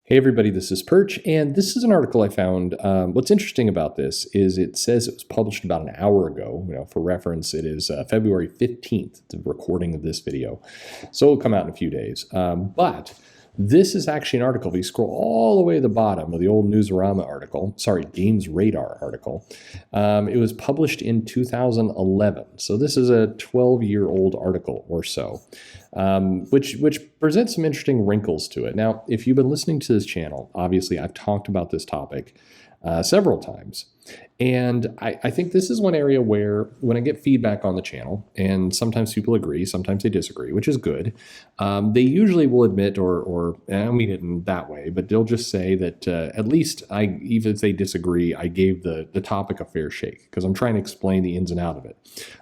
Hey everybody, this is Perch, and this is an article I found. What's interesting about this is it says it was published about an hour ago. For reference, it is February 15th, the recording of this video. So it'll come out in a few days. But this is actually an article. If you scroll all the way to the bottom of the old Newsarama article, sorry, Games Radar article, it was published in 2011. So this is a 12-year-old article or so. Which presents some interesting wrinkles to it. Now, if you've been listening to this channel, obviously I've talked about this topic several times. And I think this is one area where when I get feedback on the channel, and sometimes people agree, sometimes they disagree, which is good, they usually will admit, or I don't mean it in that way, but they'll just say that at least even if they disagree, I gave the topic a fair shake because I'm trying to explain the ins and outs of it.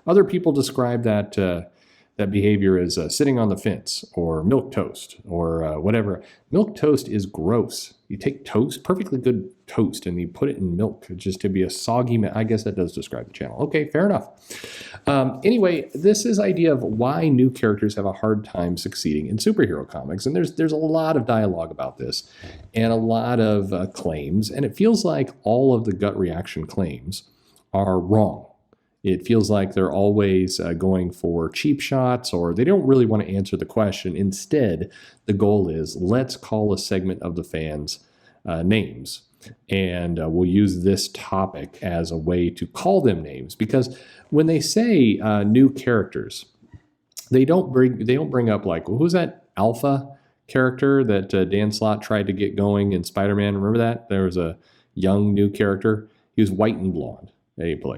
Other people describe that behavior is sitting on the fence or milk toast or whatever. Milk toast is gross. You take toast, perfectly good toast, and you put it in milk just to be a soggy. I guess that does describe the channel. Okay, fair enough. Anyway, this is idea of why new characters have a hard time succeeding in superhero comics, and there's a lot of dialogue about this and a lot of claims, and it feels like all of the gut reaction claims are wrong. It feels like they're always going for cheap shots, or they don't really want to answer the question. Instead, the goal is let's call a segment of the fans names. And we'll use this topic as a way to call them names. Because when they say new characters, they don't bring up like, well, who's that Alpha character that Dan Slott tried to get going in Spider-Man? Remember that? There was a young new character. He was white and blonde.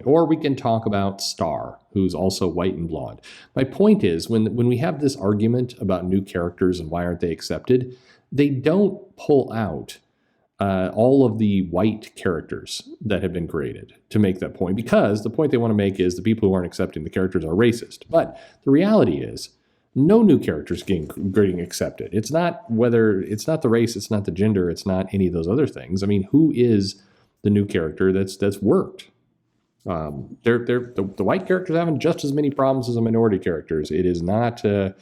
Or we can talk about Star, who's also white and blonde. My point is, when we have this argument about new characters and why aren't they accepted, they don't pull out all of the white characters that have been created to make that point, because the point they want to make is the people who aren't accepting the characters are racist. But the reality is, no new characters getting accepted. It's not the race, it's not the gender, it's not any of those other things. I mean, who is the new character that's worked? The white characters having just as many problems as the minority characters. It is not, you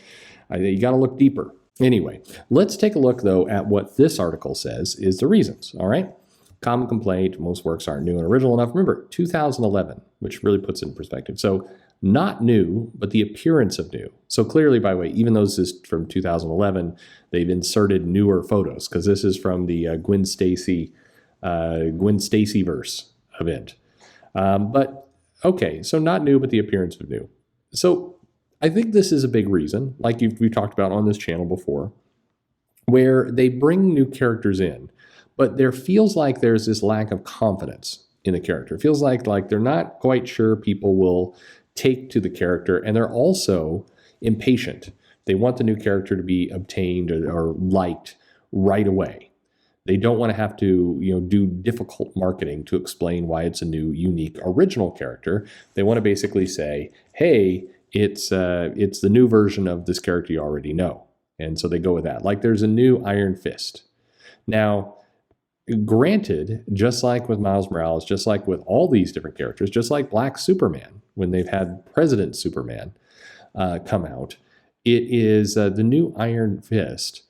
got to look deeper. Anyway, let's take a look though at what this article says is the reasons. All right. Common complaint, most works aren't new and original enough. Remember, 2011, which really puts it in perspective. So not new, but the appearance of new. So clearly, by the way, even though this is from 2011, they've inserted newer photos because this is from the Gwen Stacy verse event. But okay, so not new, but the appearance of new. So I think this is a big reason, like we've talked about on this channel before, where they bring new characters in, but there feels like there's this lack of confidence in the character. It feels like they're not quite sure people will take to the character, and they're also impatient. They want the new character to be obtained or liked right away. They don't want to have to, do difficult marketing to explain why it's a new, unique, original character. They want to basically say, hey, it's the new version of this character you already know. And so they go with that. Like there's a new Iron Fist. Now, granted, just like with Miles Morales, just like with all these different characters, just like Black Superman, when they've had President Superman come out, it is the new Iron Fist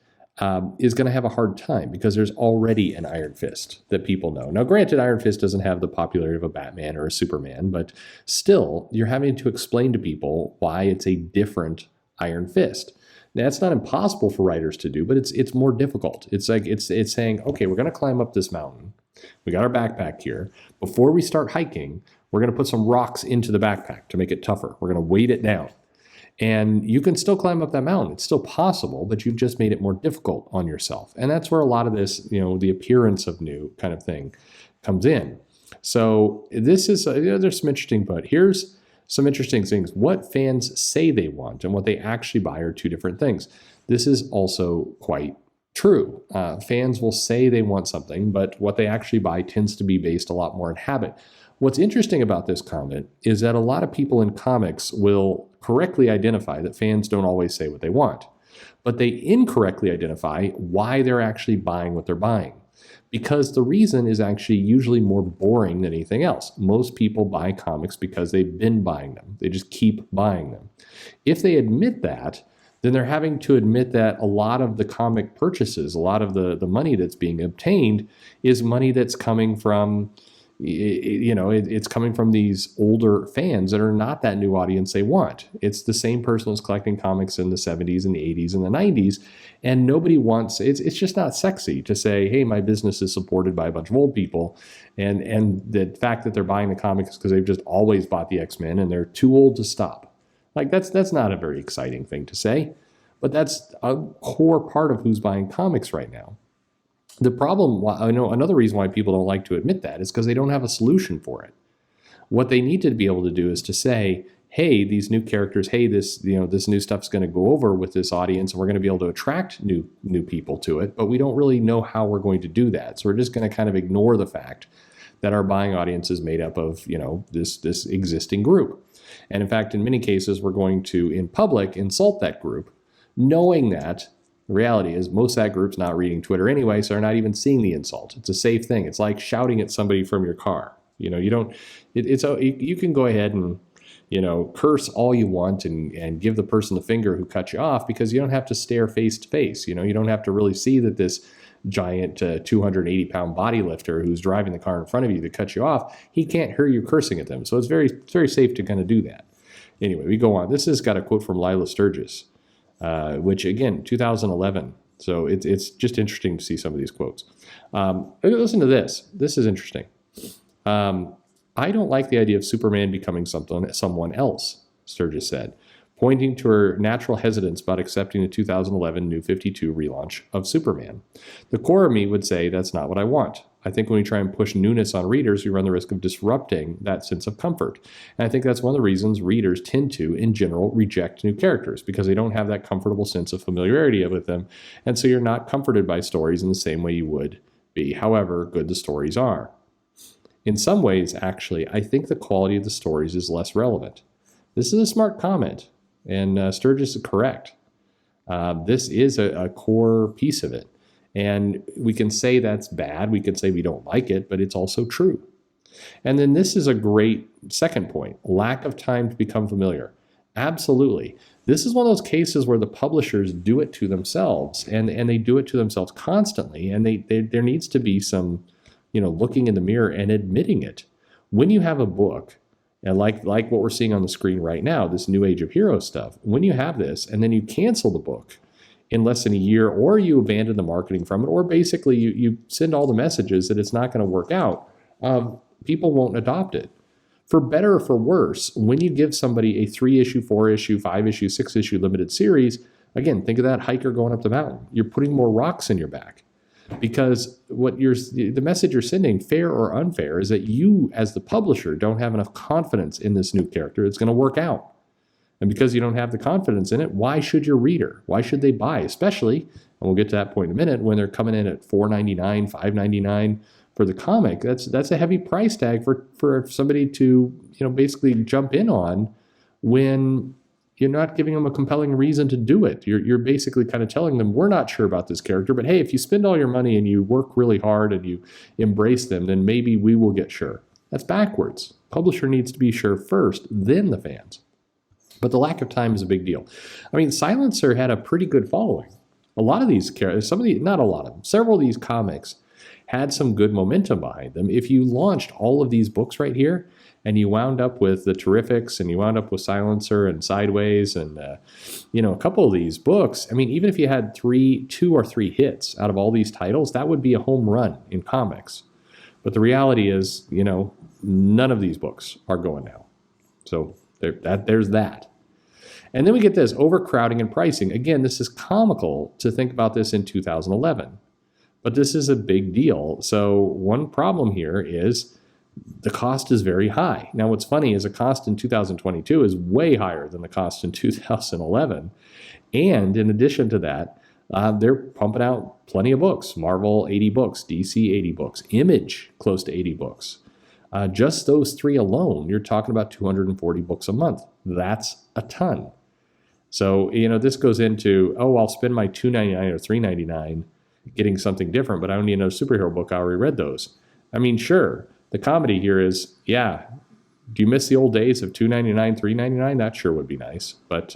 is going to have a hard time because there's already an Iron Fist that people know. Now, granted, Iron Fist doesn't have the popularity of a Batman or a Superman, but still, you're having to explain to people why it's a different Iron Fist. Now, it's not impossible for writers to do, but it's more difficult. It's like it's saying, okay, we're going to climb up this mountain. We got our backpack here. Before we start hiking, we're going to put some rocks into the backpack to make it tougher. We're going to weight it down. And you can still climb up that mountain. It's still possible, but you've just made it more difficult on yourself. And that's where a lot of this, the appearance of new kind of thing comes in. So this is, there's some interesting, but here's some interesting things. What fans say they want and what they actually buy are two different things. This is also quite true. Fans will say they want something, but what they actually buy tends to be based a lot more on habit. What's interesting about this comment is that a lot of people in comics will correctly identify that fans don't always say what they want, but they incorrectly identify why they're actually buying what they're buying, because the reason is actually usually more boring than anything else. Most people buy comics because they've been buying them. They just keep buying them. If they admit that, then they're having to admit that a lot of the comic purchases, a lot of the money that's being obtained is money that's coming from, it's coming from these older fans that are not that new audience they want. It's the same person who's collecting comics in the 70s and the 80s and the 90s, and nobody wants, it's just not sexy to say, hey, my business is supported by a bunch of old people, and the fact that they're buying the comics because they've just always bought the X-Men and they're too old to stop. Like, that's not a very exciting thing to say, but that's a core part of who's buying comics right now. The problem, I know another reason why people don't like to admit that is because they don't have a solution for it. What they need to be able to do is to say, hey, these new characters, hey, this new stuff's going to go over with this audience, and we're going to be able to attract new people to it, but we don't really know how we're going to do that. So we're just going to kind of ignore the fact that our buying audience is made up of, this existing group. And in fact, in many cases, we're going to, in public, insult that group, knowing that the reality is most of that group's not reading Twitter anyway, so they're not even seeing the insult. It's a safe thing. It's like shouting at somebody from your car. You can go ahead and, curse all you want and give the person the finger who cut you off, because you don't have to stare face to face. You don't have to really see that this giant 280-pound body lifter who's driving the car in front of you to cut you off, he can't hear you cursing at them. So it's very, very safe to kind of do that. Anyway, we go on. This has got a quote from Lila Sturgis, which, again, 2011. So it's just interesting to see some of these quotes. Listen to this. This is interesting. I don't like the idea of Superman becoming someone else, Sturgis said, pointing to her natural hesitance about accepting the 2011 New 52 relaunch of Superman. The core of me would say that's not what I want. I think when we try and push newness on readers, we run the risk of disrupting that sense of comfort. And I think that's one of the reasons readers tend to, in general, reject new characters, because they don't have that comfortable sense of familiarity with them. And so you're not comforted by stories in the same way you would be, however good the stories are. In some ways, actually, I think the quality of the stories is less relevant. This is a smart comment, and Sturgis is correct. This is a core piece of it. And we can say that's bad, we can say we don't like it, but it's also true. And then this is a great second point, lack of time to become familiar. Absolutely. This is one of those cases where the publishers do it to themselves, and they do it to themselves constantly, and there needs to be some, looking in the mirror and admitting it. When you have a book, and like what we're seeing on the screen right now, this New Age of Heroes stuff, when you have this and then you cancel the book in less than a year, or you abandon the marketing from it, or basically you send all the messages that it's not going to work out, people won't adopt it. For better or for worse, when you give somebody a 3-issue, 4-issue, 5-issue, 6-issue limited series, again, think of that hiker going up the mountain. You're putting more rocks in your back. Because the message you're sending, fair or unfair, is that you, as the publisher, don't have enough confidence in this new character it's going to work out. And because you don't have the confidence in it, why should your reader? Why should they buy? Especially, and we'll get to that point in a minute, when they're coming in at $4.99, $5.99 for the comic. That's a heavy price tag for somebody to basically jump in on when you're not giving them a compelling reason to do it. You're basically kind of telling them, we're not sure about this character, but hey, if you spend all your money and you work really hard and you embrace them, then maybe we will get sure. That's backwards. Publisher needs to be sure first, then the fans. But the lack of time is a big deal. I mean, Silencer had a pretty good following. A lot of these characters, not a lot of them, several of these comics had some good momentum behind them. If you launched all of these books right here, and you wound up with the Terrifics, and you wound up with Silencer and Sideways, and a couple of these books. I mean, even if you had 2 or 3 hits out of all these titles, that would be a home run in comics. But the reality is, none of these books are going now. So there's that. And then we get this overcrowding and pricing. Again, this is comical to think about this in 2011, but this is a big deal. So one problem here is the cost is very high. Now, what's funny is the cost in 2022 is way higher than the cost in 2011. And in addition to that, they're pumping out plenty of books. Marvel, 80 books. DC, 80 books. Image, close to 80 books. Just those 3 alone, you're talking about 240 books a month. That's a ton. So, this goes into, I'll spend my $2.99 or $3.99 getting something different, but I don't need another superhero book. I already read those. I mean, sure. The comedy here is, do you miss the old days of $2.99, $3.99? That sure would be nice. But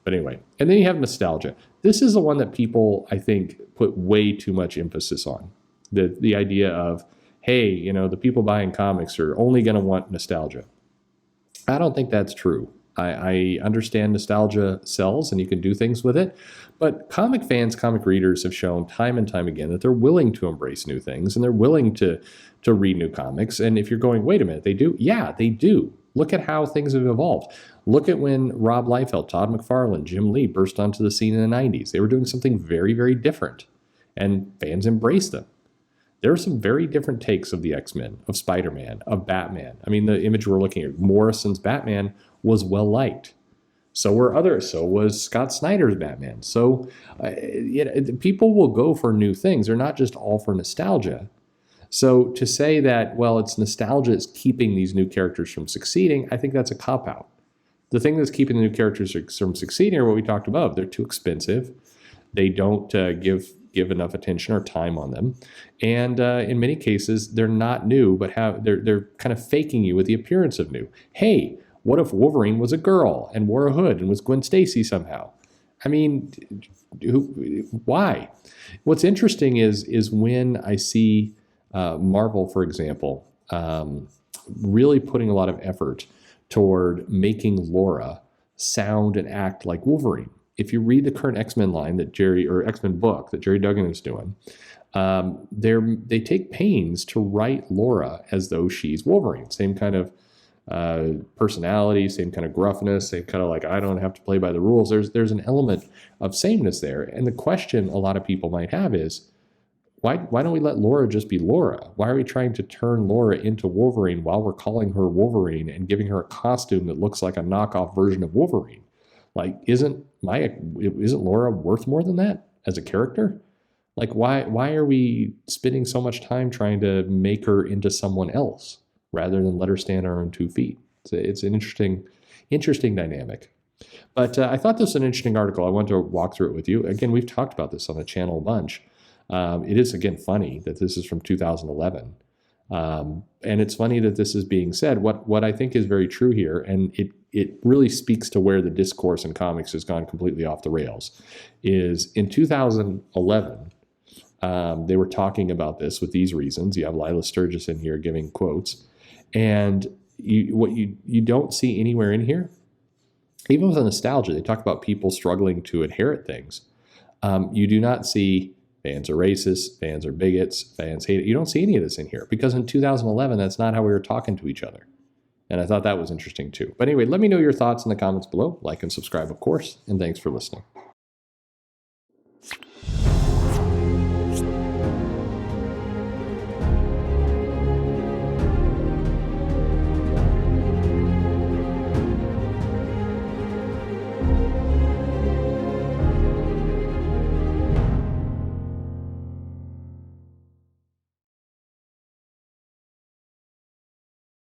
But anyway, and then you have nostalgia. This is the one that people, I think, put way too much emphasis on. The idea of, hey, you know, the people buying comics are only going to want nostalgia. I don't think that's true. I understand nostalgia sells and you can do things with it, but comic fans, comic readers have shown time and time again that they're willing to embrace new things and they're willing to read new comics. And if you're going, wait a minute, they do? Yeah, they do. Look at how things have evolved. Look at when Rob Liefeld, Todd McFarlane, Jim Lee burst onto the scene in the 90s. They were doing something very, very different, and fans embraced them. There are some very different takes of the X-Men, of Spider-Man, of Batman. I mean, the image we're looking at, Morrison's Batman, was well liked. So was Scott Snyder's Batman. So people will go for new things. They're not just all for nostalgia. So to say that, well, it's nostalgia is keeping these new characters from succeeding, I think that's a cop-out. The thing that's keeping the new characters from succeeding are what we talked about. They're too expensive. They don't give enough attention or time on them. And in many cases, they're not new, but they're kind of faking you with the appearance of new. Hey, what if Wolverine was a girl and wore a hood and was Gwen Stacy somehow? I mean, why? What's interesting is when I see Marvel, for example, really putting a lot of effort toward making Laura sound and act like Wolverine. If you read the current X-Men line X-Men book that Jerry Duggan is doing, they take pains to write Laura as though she's Wolverine. Same kind of personality, same kind of gruffness, same kind of like, I don't have to play by the rules. There's an element of sameness there. And the question a lot of people might have is, why don't we let Laura just be Laura? Why are we trying to turn Laura into Wolverine while we're calling her Wolverine and giving her a costume that looks like a knockoff version of Wolverine? Like, isn't Laura worth more than that as a character? Like, why are we spending so much time trying to make her into someone else rather than let her stand on her own 2 feet? It's an interesting dynamic. But I thought this was an interesting article. I wanted to walk through it with you. Again, we've talked about this on the channel a bunch. It is, again, funny that this is from 2011. And it's funny that this is being said. What I think is very true here, and it really speaks to where the discourse in comics has gone completely off the rails, is in 2011, they were talking about this with these reasons. You have Lila Sturgis in here giving quotes. And what you don't see anywhere in here, even with the nostalgia, they talk about people struggling to inherit things. You do not see fans are racist, fans are bigots, fans hate it. You don't see any of this in here because in 2011, that's not how we were talking to each other. And I thought that was interesting too. But anyway, let me know your thoughts in the comments below. Like and subscribe, of course. And thanks for listening.